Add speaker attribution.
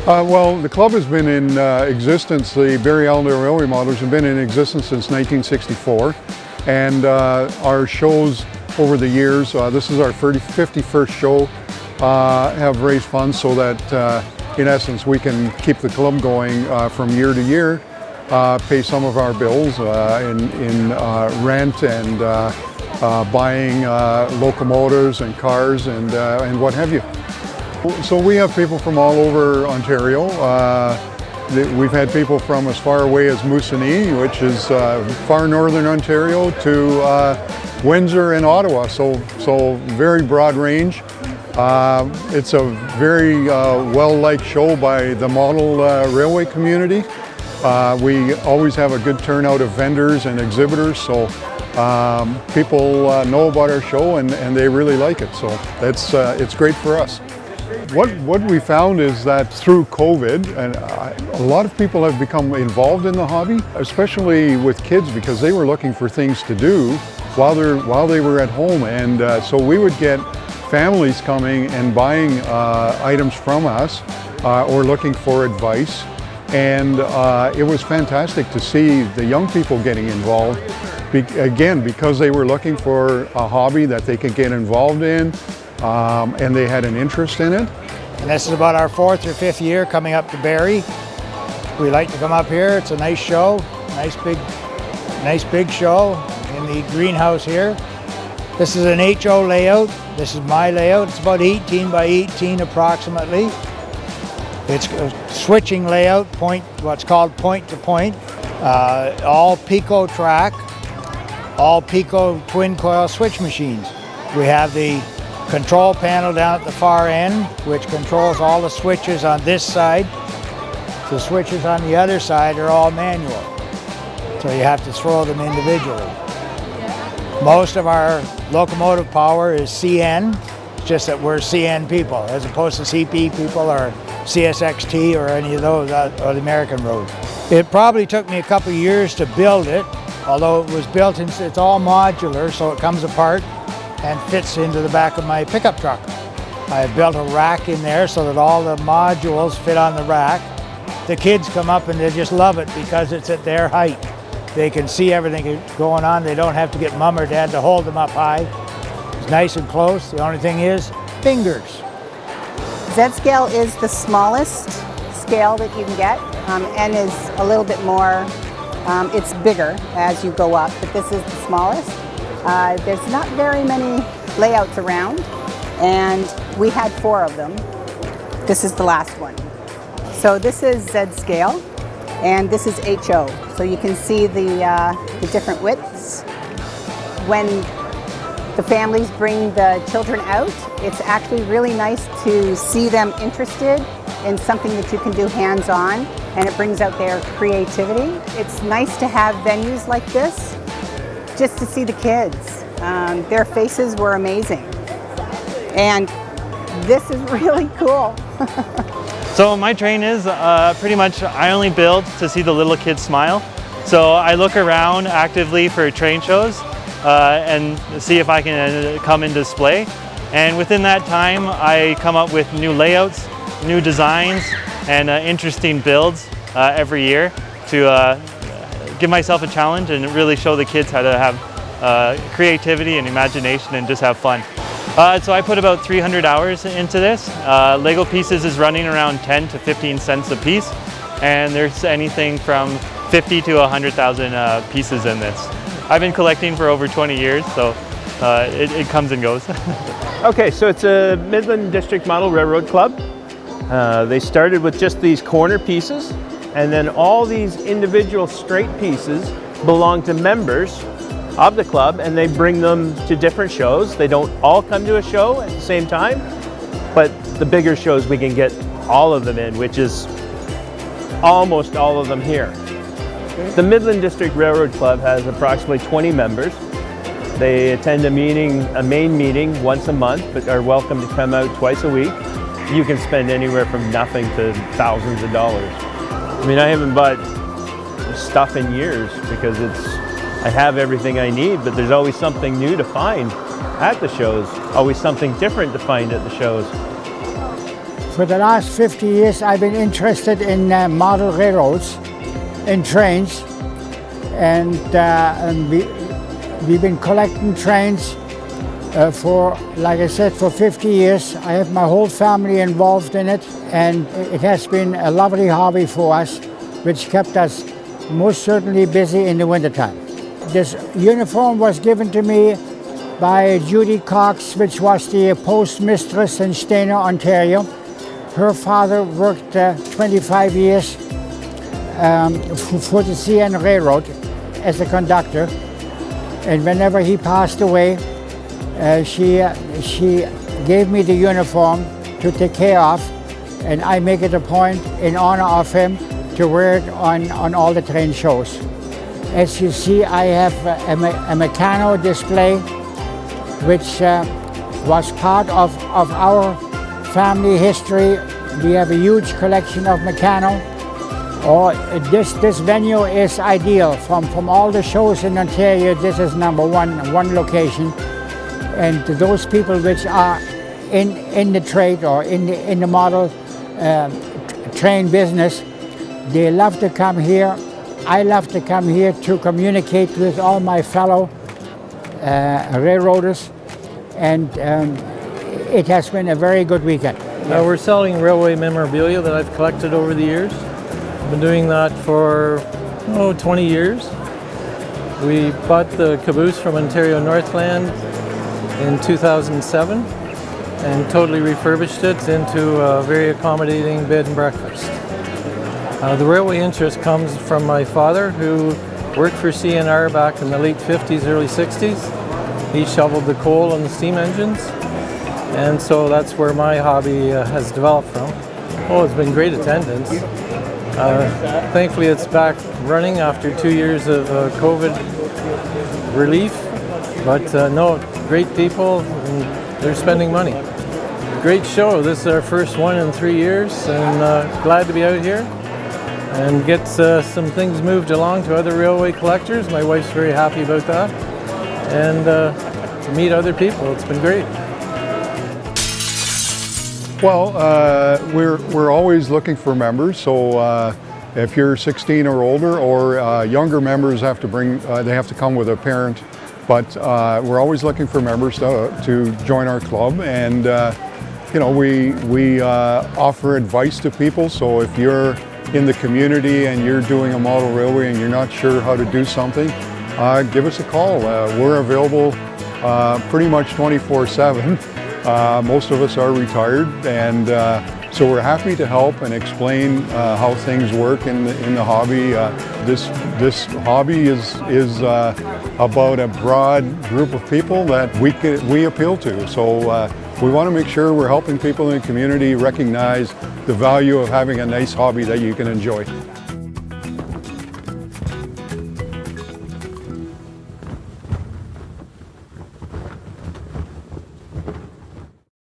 Speaker 1: Well, the club has been in existence, the Barrie Allandale Railway Modelers have been in existence since 1964, and our shows over the years, this is our 51st show, have raised funds so that in essence we can keep the club going from year to year, pay some of our bills in rent and buying locomotives and cars and what have you. So we have people from all over Ontario. We've had people from as far away as Moosonee, which is far northern Ontario, to Windsor and Ottawa, so very broad range. It's a very well-liked show by the model railway community. We always have a good turnout of vendors and exhibitors, so people know about our show and they really like it, so it's great for us. What we found is that through COVID, and a lot of people have become involved in the hobby, especially with kids, because they were looking for things to do while they were at home, and so we would get families coming and buying items from us or looking for advice, and it was fantastic to see the young people getting involved, again, because they were looking for a hobby that they could get involved in, and they had an interest in it.
Speaker 2: And this is about our 4th or 5th year coming up to Barrie. We like to come up here. It's a nice show, nice big show in the greenhouse here. This is an HO layout. This is my layout. It's about 18 by 18 approximately. It's a switching layout, what's called point to point. All Pico track, all Pico twin coil switch machines. We have the control panel down at the far end, which controls all the switches on this side. The switches on the other side are all manual, so you have to throw them individually. Most of our locomotive power is CN, it's just that we're CN people, as opposed to CP people or CSXT or any of those, or the American road. It probably took me a couple of years to build it, although it was built, it's all modular, so it comes apart and fits into the back of my pickup truck. I built a rack in there so that all the modules fit on the rack. The kids come up and they just love it because it's at their height. They can see everything going on. They don't have to get mom or dad to hold them up high. It's nice and close. The only thing is fingers.
Speaker 3: Z-scale is the smallest scale that you can get. N is a little bit more, it's bigger as you go up, but this is the smallest. There's not very many layouts around, and we had 4 of them. This is the last one. So this is Z-scale, and this is HO. So you can see the different widths. When the families bring the children out, it's actually really nice to see them interested in something that you can do hands-on, and it brings out their creativity. It's nice to have venues like this just to see the kids. Their faces were amazing. And this is really cool.
Speaker 4: So my train is pretty much, I only build to see the little kids smile. So I look around actively for train shows and see if I can come and display. And within that time, I come up with new layouts, new designs, and interesting builds every year to give myself a challenge and really show the kids how to have creativity and imagination and just have fun. So I put about 300 hours into this. Lego pieces is running around 10 to 15 cents a piece, and there's anything from 50 to 100,000 pieces in this. I've been collecting for over 20 years, so it comes and goes.
Speaker 5: Okay, so it's a Midland District Model Railroad Club. They started with just these corner pieces, and then all these individual straight pieces belong to members of the club, and they bring them to different shows. They don't all come to a show at the same time, but the bigger shows we can get all of them in, which is almost all of them here. The Midland District Railroad Club has approximately 20 members. They attend a main meeting once a month, but are welcome to come out twice a week. You can spend anywhere from nothing to thousands of dollars. I mean, I haven't bought stuff in years because I have everything I need, but there's always something new to find at the shows, always something different to find at the shows.
Speaker 2: For the last 50 years, I've been interested in model railroads, in trains, and we've been collecting trains for, like I said, for 50 years. I have my whole family involved in it, and it has been a lovely hobby for us, which kept us most certainly busy in the wintertime. This uniform was given to me by Judy Cox, which was the postmistress in Stayner, Ontario. Her father worked 25 years for the CN Railroad as a conductor, and whenever he passed away, she gave me the uniform to take care of, and I make it a point in honor of him to wear it on all the train shows. As you see, I have a Meccano display, which was part of our family history. We have a huge collection of Meccano. This venue is ideal. From all the shows in Ontario, this is number one location. And those people which are in the trade or in the model train business, they love to come here. I love to come here to communicate with all my fellow railroaders, and it has been a very good weekend.
Speaker 6: We're selling railway memorabilia that I've collected over the years. I've been doing that for 20 years. We bought the caboose from Ontario Northland in 2007 and totally refurbished it into a very accommodating bed and breakfast. The railway interest comes from my father, who worked for CNR back in the late 50s, early 60s. He shoveled the coal and the steam engines, and so that's where my hobby has developed from. It's been great attendance. Thankfully it's back running after 2 years of COVID relief, but no, great people, and they're spending money. Great show. This is our first one in 3 years, and glad to be out here and get some things moved along to other railway collectors. My wife's very happy about that, and to meet other people. It's been great.
Speaker 1: Well, we're always looking for members, so if you're 16 or older, or younger members have to come with a parent, but we're always looking for members to join our club, and we offer advice to people. So if you're in the community and you're doing a model railway and you're not sure how to do something, give us a call. We're available pretty much 24/7. Most of us are retired, and so we're happy to help and explain how things work in the hobby. This hobby is about a broad group of people that we appeal to. So we want to make sure we're helping people in the community recognize the value of having a nice hobby that you can enjoy.